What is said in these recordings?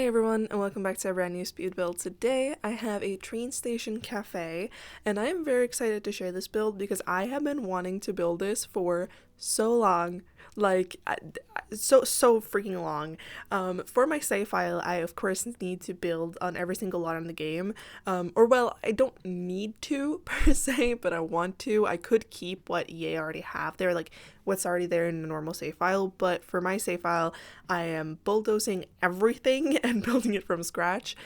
Hi everyone, and welcome back to a brand new speed build. Today I have a train station cafe, and I am very excited to share this build because I have been wanting to build this for so long. So freaking long. For my save file, I of course need to build on every single lot in the game. I don't need to per se, but I want to. I could keep what EA already have there, like what's already there in the normal save file, but for my save file, I am bulldozing everything and building it from scratch,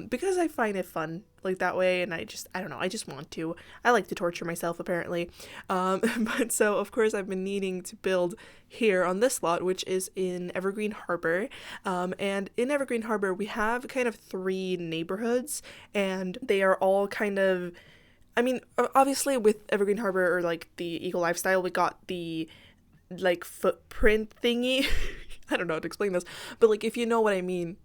because I find it fun like that way, and I don't know, I just want to. I like to torture myself apparently. But so of course I've been needing to build here on this lot, which is in Evergreen Harbor. And in Evergreen Harbor we have kind of three neighborhoods, and they are all kind of, I mean, obviously with Evergreen Harbor or like the eco lifestyle, we got the like footprint thingy. I don't know how to explain this, but like if you know what I mean,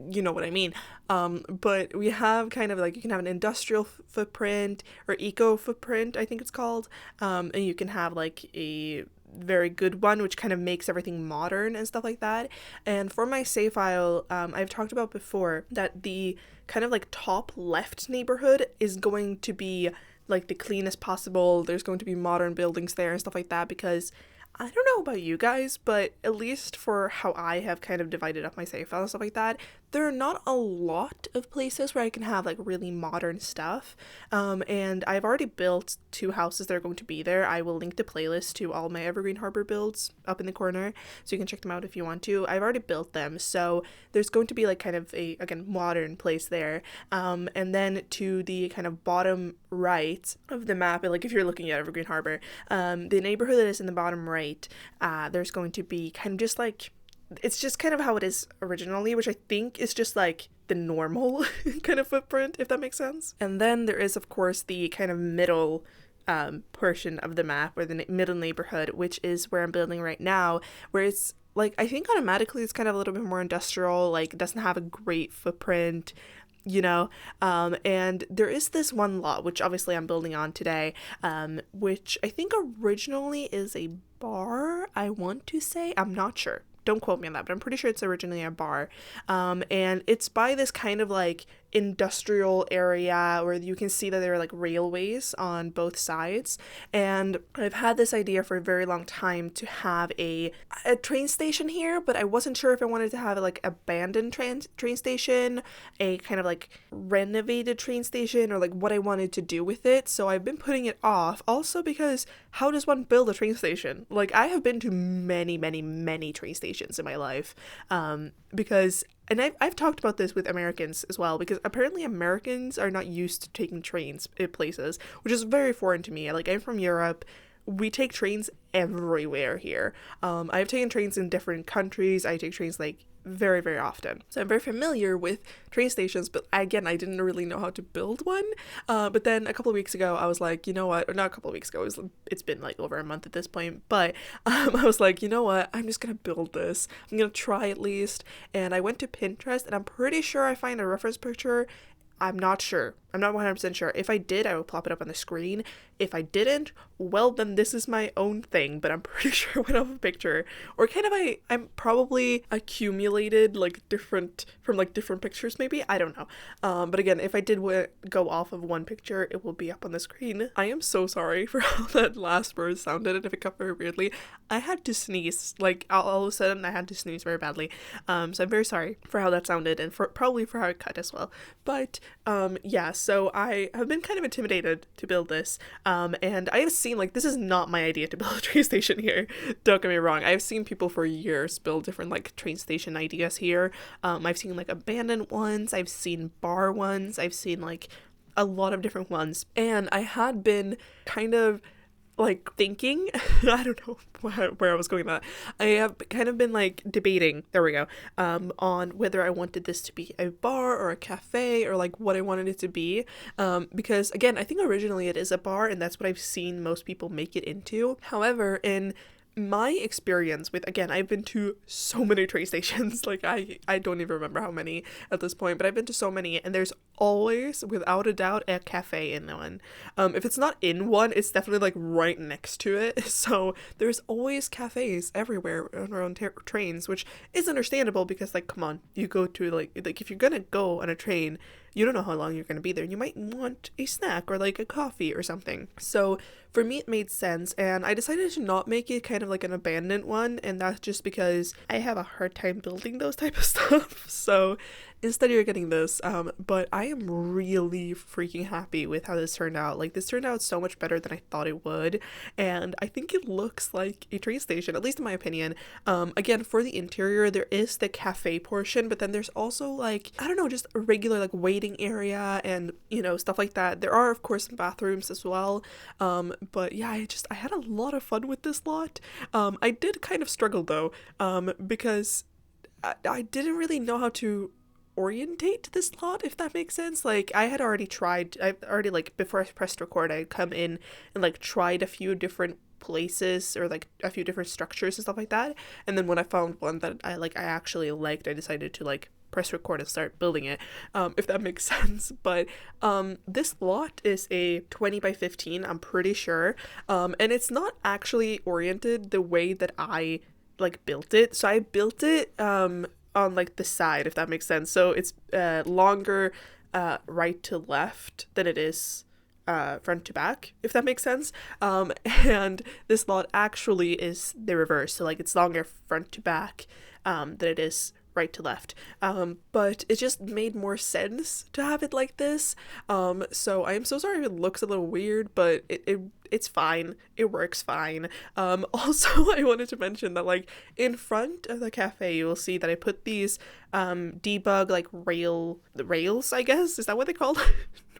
you know what I mean. But we have kind of like, you can have an industrial footprint or eco footprint, I think it's called, and you can have like a very good one which kind of makes everything modern and stuff like that. And for my save file, I've talked about before that the kind of like top left neighborhood is going to be like the cleanest possible. There's going to be modern buildings there and stuff like that, because I don't know about you guys, but at least for how I have kind of divided up my save file and stuff like that, there are not a lot of places where I can have like really modern stuff. And I've already built two houses that are going to be there. I will link the playlist to all my Evergreen Harbor builds up in the corner, so you can check them out if you want to. I've already built them, so there's going to be like kind of a, again, modern place there. And then to the kind of bottom right of the map, like if you're looking at Evergreen Harbor, the neighborhood that is in the bottom right, there's going to be kind of just like, it's just kind of how it is originally, which I think is just like the normal kind of footprint, if that makes sense. And then there is of course the kind of middle portion of the map, or the middle neighborhood, which is where I'm building right now, where it's like, I think automatically it's kind of a little bit more industrial, like it doesn't have a great footprint, you know. And there is this one lot which obviously I'm building on today, which I think originally is a bar, I want to say, I'm not sure, don't quote me on that, but I'm pretty sure it's originally a bar. And it's by this kind of like industrial area where you can see that there are like railways on both sides. And I've had this idea for a very long time to have a train station here, but I wasn't sure if I wanted to have like abandoned train station, a kind of like renovated train station, or like what I wanted to do with it. So I've been putting it off, also because how does one build a train station? Like, I have been to many train stations in my life, because, and I've talked about this with Americans as well, because apparently Americans are not used to taking trains at places, which is very foreign to me. Like, I'm from Europe. We take trains everywhere here. I've taken trains in different countries. I take trains like very often, so I'm very familiar with train stations, but again, I didn't really know how to build one. But then a couple of weeks ago I was like, you know what, or not a couple of weeks ago, it's been like over a month at this point, but I was like, you know what, I'm just gonna build this. I'm gonna try at least. And I went to Pinterest, and I'm pretty sure I find a reference picture. I'm not sure. I'm not 100% sure. If I did, I will plop it up on the screen. If I didn't, well, then this is my own thing, but I'm pretty sure I went off a picture. Or kind of, I'm probably accumulated like different pictures maybe. I don't know. But again, if I did go off of one picture, it will be up on the screen. I am so sorry for how that last word sounded, and if it cut very weirdly. I had to sneeze. Like, all of a sudden, I had to sneeze very badly. So I'm very sorry for how that sounded, and probably for how it cut as well. But yeah, so I have been kind of intimidated to build this, and I have seen, like, this is not my idea to build a train station here, don't get me wrong. I've seen people for years build different like train station ideas here. I've seen like abandoned ones, I've seen bar ones, I've seen like a lot of different ones, and I had been kind of like thinking, I don't know where I was going with that. I have kind of been like debating, there we go, on whether I wanted this to be a bar or a cafe, or like what I wanted it to be, because again, I think originally it is a bar, and that's what I've seen most people make it into. However, in my experience with, again, I've been to so many train stations, like I don't even remember how many at this point, but I've been to so many, and there's always, without a doubt, a cafe in one. If it's not in one, it's definitely like right next to it. So there's always cafes everywhere around trains, which is understandable because, like, come on, you go to like if you're gonna go on a train, you don't know how long you're going to be there. You might want a snack or like a coffee or something. So for me, it made sense. And I decided to not make it kind of like an abandoned one. And that's just because I have a hard time building those type of stuff. So instead you're getting this, but I am really freaking happy with how this turned out. Like, this turned out so much better than I thought it would, and I think it looks like a train station, at least in my opinion. Again, for the interior, there is the cafe portion, but then there's also, like, I don't know, just a regular like waiting area and, you know, stuff like that. There are of course some bathrooms as well, but yeah, I had a lot of fun with this lot. I did kind of struggle though, because I didn't really know how to orientate to this lot, if that makes sense. Like, I've already, like, before I pressed record, I'd come in and like tried a few different places or like a few different structures and stuff like that, and then when I found one that I actually liked, I decided to like press record and start building it, if that makes sense. But this lot is a 20 by 15, I'm pretty sure, and it's not actually oriented the way that I like built it. So I built it on like the side, if that makes sense. So it's longer right to left than it is front to back, if that makes sense. And this lot actually is the reverse. So like it's longer front to back than it is right to left. But it just made more sense to have it like this. So I am so sorry if it looks a little weird, but it's fine. It works fine. Also, I wanted to mention that, like, in front of the cafe, you will see that I put these debug like rails, I guess. Is that what they're called?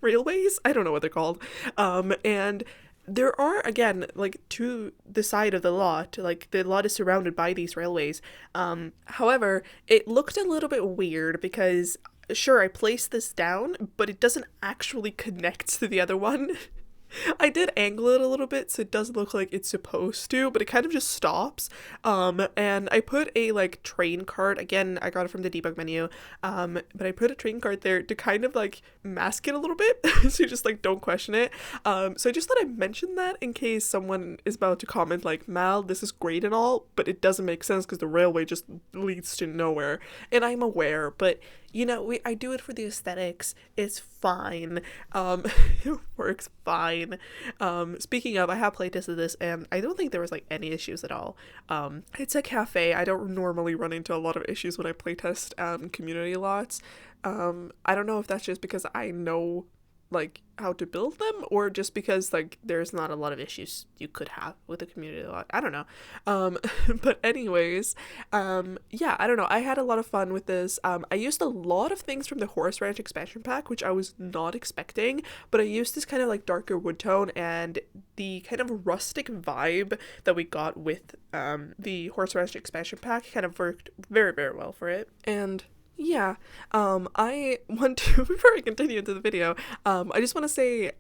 Railways? I don't know what they're called. And there are, again, like, to the side of the lot, like, the lot is surrounded by these railways. However, it looked a little bit weird because, sure, I placed this down, but it doesn't actually connect to the other one. I did angle it a little bit so it doesn't look like it's supposed to, but it kind of just stops. And I put a like train cart, again, I got it from the debug menu, but I put a train cart there to kind of like mask it a little bit so you just like don't question it. So I just thought I'd mention that in case someone is about to comment like, Mal, this is great and all, but it doesn't make sense because the railway just leads to nowhere. And I'm aware, but you know, I do it for the aesthetics. It's fine. It works fine. Speaking of, I have playtested this and I don't think there was like any issues at all. It's a cafe. I don't normally run into a lot of issues when I playtest community lots. I don't know if that's just because I know like how to build them, or just because like there's not a lot of issues you could have with a community lot. I don't know. But anyways, yeah, I don't know. I had a lot of fun with this. I used a lot of things from the Horse Ranch expansion pack, which I was not expecting, but I used this kind of like darker wood tone, and the kind of rustic vibe that we got with the Horse Ranch expansion pack kind of worked very, very well for it. And yeah, I want to, before I continue into the video, I just want to say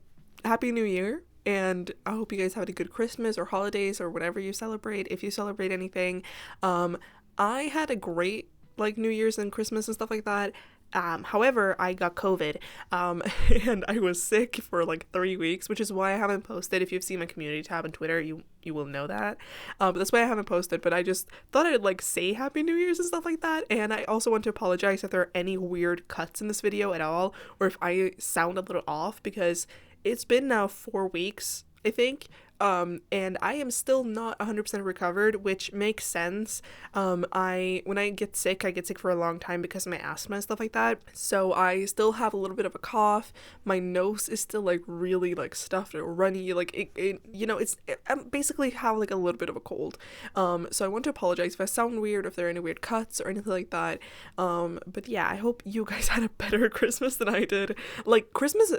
Happy New Year, and I hope you guys had a good Christmas or holidays or whatever you celebrate, if you celebrate anything. I had a great, like, New Year's and Christmas and stuff like that. However, I got COVID, and I was sick for like 3 weeks, which is why I haven't posted. If you've seen my community tab on Twitter, you will know that. But that's why I haven't posted, but I just thought I'd like say Happy New Year's and stuff like that. And I also want to apologize if there are any weird cuts in this video at all, or if I sound a little off, because it's been now 4 weeks, I think. And I am still not 100% recovered, which makes sense. When I get sick for a long time because of my asthma and stuff like that. So I still have a little bit of a cough. My nose is still like really like stuffed or runny. Like I basically have like a little bit of a cold. So I want to apologize if I sound weird, if there are any weird cuts or anything like that. But yeah, I hope you guys had a better Christmas than I did. Like, Christmas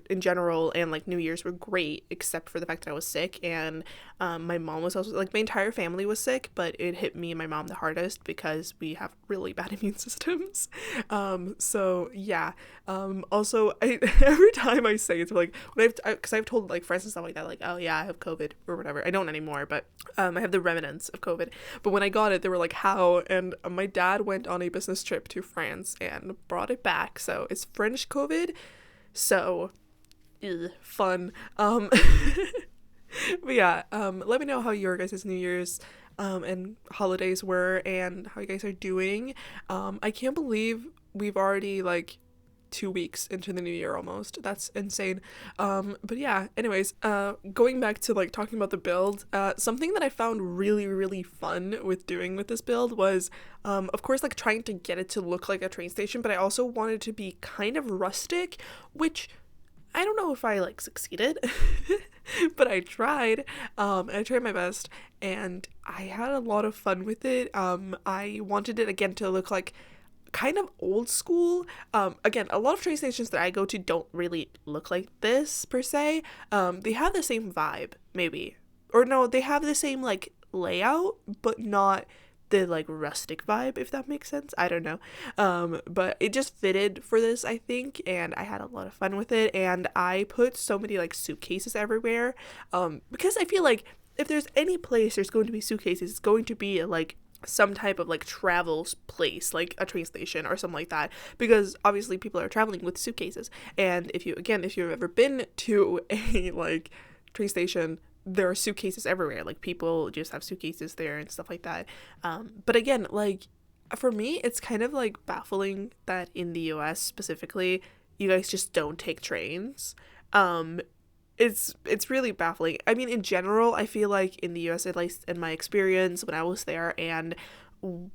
in general and like New Year's were great, except for the fact that I was sick. sick, and my mom was also like, my entire family was sick, but it hit me and my mom the hardest because we have really bad immune systems. So yeah. Also, every time I say it, like, when because I've told like friends and stuff like that, like, oh yeah, I have COVID or whatever. I don't anymore, but I have the remnants of COVID. But when I got it, they were like, how? And my dad went on a business trip to France and brought it back. So it's French COVID. So, fun. But yeah, let me know how your guys' New Year's and holidays were, and how you guys are doing. I can't believe we've already like 2 weeks into the new year almost. That's insane. But yeah, anyways, going back to like talking about the build, something that I found really, really fun with doing with this build was, of course, like trying to get it to look like a train station, but I also wanted to be kind of rustic, which I don't know if I like succeeded, but I tried. I tried my best, and I had a lot of fun with it. I wanted it again to look like kind of old school. Again, a lot of train stations that I go to don't really look like this per se. They have the same vibe, maybe, or no, they have the same like layout, but not the like rustic vibe, if that makes sense. I don't know. But it just fitted for this, I think, and I had a lot of fun with it. And I put so many like suitcases everywhere, because I feel like if there's any place there's going to be suitcases, it's going to be like some type of like travel place, like a train station or something like that, because obviously people are traveling with suitcases. And if you've ever been to a like train station, there are suitcases everywhere. Like, people just have suitcases there and stuff like that. But again, like, for me, it's kind of like baffling that in the US specifically, you guys just don't take trains. It's really baffling. I mean, in general, I feel like in the US, at least in my experience when I was there, and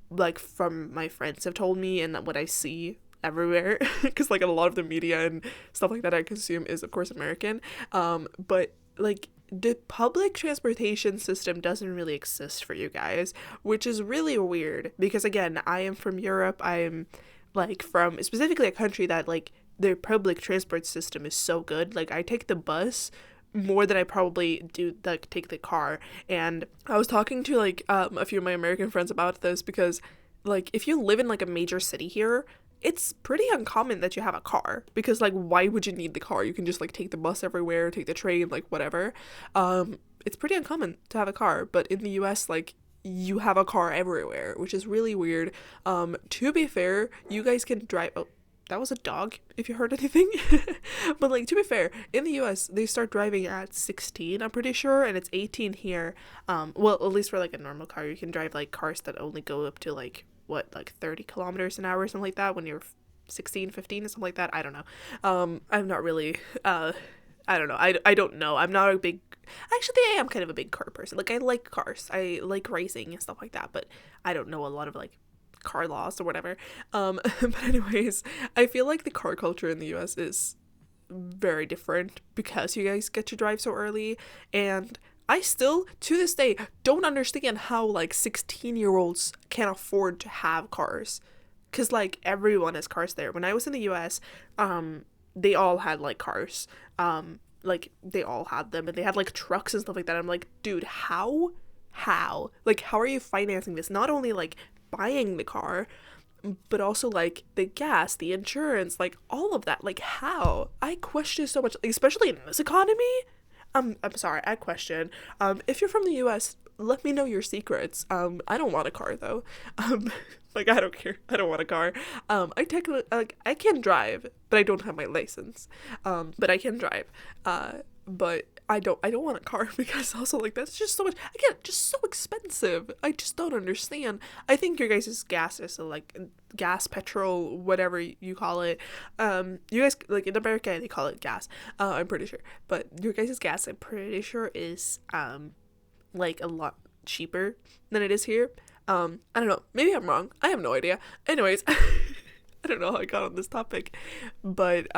like from my friends have told me and what I see everywhere, because like a lot of the media and stuff like that I consume is of course American, but like the public transportation system doesn't really exist for you guys, which is really weird, because again, I am from Europe. I am like from specifically a country that like their public transport system is so good. Like, I take the bus more than I probably do like take the car. And I was talking to like a few of my American friends about this, because like if you live in like a major city here, it's pretty uncommon that you have a car, because like why would you need the car? You can just like take the bus everywhere, take the train, like whatever. It's pretty uncommon to have a car, but in the US, like, you have a car everywhere, which is really weird. To be fair, you guys can drive. Oh, that was a dog, if you heard anything. But like, to be fair, in the US, they start driving at 16, I'm pretty sure, and it's 18 here. Well, at least for like a normal car. You can drive like cars that only go up to like, what, like 30 kilometers an hour or something like that when you're 16, 15 or something like that. I don't know. I'm not really, I don't know. I don't know. I'm not a big, actually I am kind of a big car person. Like, I like cars. I like racing and stuff like that, but I don't know a lot of like car laws or whatever. But anyways, I feel like the car culture in the US is very different because you guys get to drive so early, and I still, to this day, don't understand how, like, 16-year-olds can afford to have cars. Because, like, everyone has cars there. When I was in the US, they all had, like, cars. Like, they all had them. And they had, like, trucks and stuff like that. I'm like, dude, how? Like, how are you financing this? Not only, like, buying the car, but also, like, the gas, the insurance, like, all of that. Like, how? I question so much, especially in this economy. I'm sorry, I question. If you're from the US, let me know your secrets. I don't want a car though. Like, I don't care. I don't want a car. I technically, like, I can drive, but I don't have my license. But I can drive. But I don't want a car, because also, like, that's just so much, again, just so expensive. I just don't understand. I think your guys' gas is, like, gas, petrol, whatever you call it. You guys, like, in America, they call it gas. I'm pretty sure. But your guys' gas, I'm pretty sure, is, like, a lot cheaper than it is here. I don't know. Maybe I'm wrong. I have no idea. Anyways, I don't know how I got on this topic, but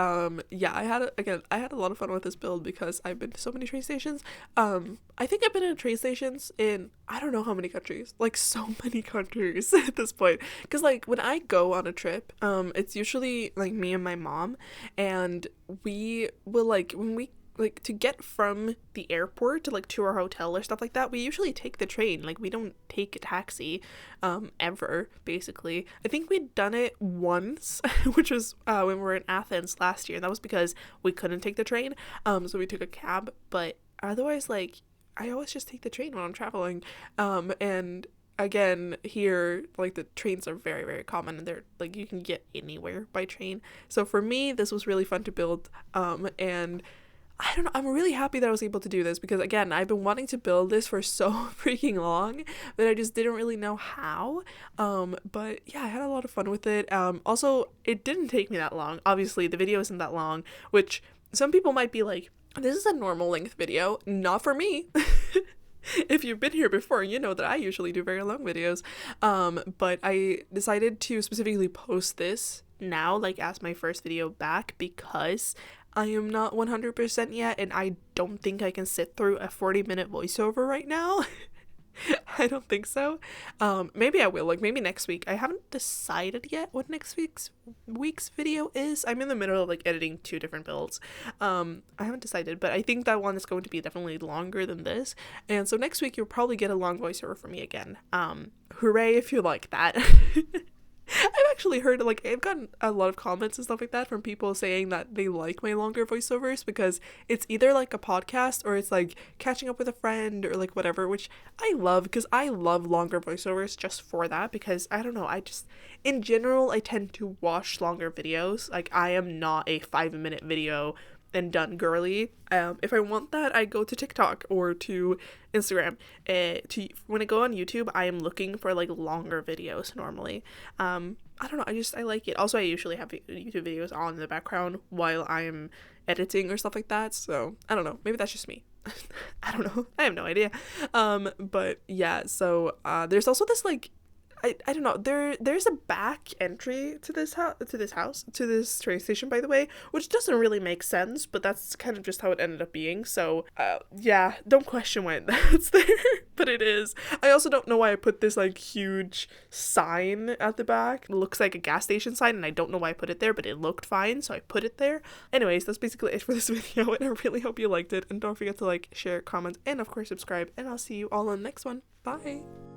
yeah, I had a lot of fun with this build because I've been to so many train stations. I think I've been in train stations in I don't know how many countries, like so many countries at this point. Because like when I go on a trip, it's usually like me and my mom, and we will like when we like to get from the airport to like to our hotel or stuff like that, we usually take the train. Like we don't take a taxi ever, basically. I think we'd done it once which was when we were in Athens last year, and that was because we couldn't take the train, so we took a cab. But otherwise, like, I always just take the train when I'm traveling. And again, here, like, the trains are very, very common, and they're like, you can get anywhere by train. So for me, this was really fun to build, and I don't know, I'm really happy that I was able to do this, because again, I've been wanting to build this for so freaking long that I just didn't really know how. But yeah, I had a lot of fun with it. Also, it didn't take me that long. Obviously, the video isn't that long, which some people might be like, this is a normal length video. Not for me. If you've been here before, you know that I usually do very long videos. But I decided to specifically post this now, like as my first video back, because I am not 100% yet, and I don't think I can sit through a 40-minute voiceover right now. I don't think so. Maybe I will, like maybe next week. I haven't decided yet what next week's video is. I'm in the middle of like editing 2 different builds. I haven't decided, but I think that one is going to be definitely longer than this. And so next week you'll probably get a long voiceover from me again. Hooray if you like that. I've actually heard, like, I've gotten a lot of comments and stuff like that from people saying that they like my longer voiceovers, because it's either like a podcast or it's like catching up with a friend or like whatever, which I love, because I love longer voiceovers just for that, because I don't know, I just, in general, I tend to watch longer videos. Like, I am not a 5-minute video and done girly. If I want that, I go to TikTok or to Instagram. When I go on YouTube, I am looking for like longer videos normally. I don't know, I like it. Also, I usually have YouTube videos on in the background while I am editing or stuff like that, so I don't know, maybe that's just me. I don't know, I have no idea. But yeah, so there's also this like, I don't know, there's a back entry to this train station, by the way, which doesn't really make sense, but that's kind of just how it ended up being. So yeah, don't question why that's there, but it is. I also don't know why I put this like huge sign at the back. It looks like a gas station sign, and I don't know why I put it there, but it looked fine, so I put it there. Anyways, that's basically it for this video, and I really hope you liked it, and don't forget to like, share, comment, and of course subscribe, and I'll see you all in the next one. Bye.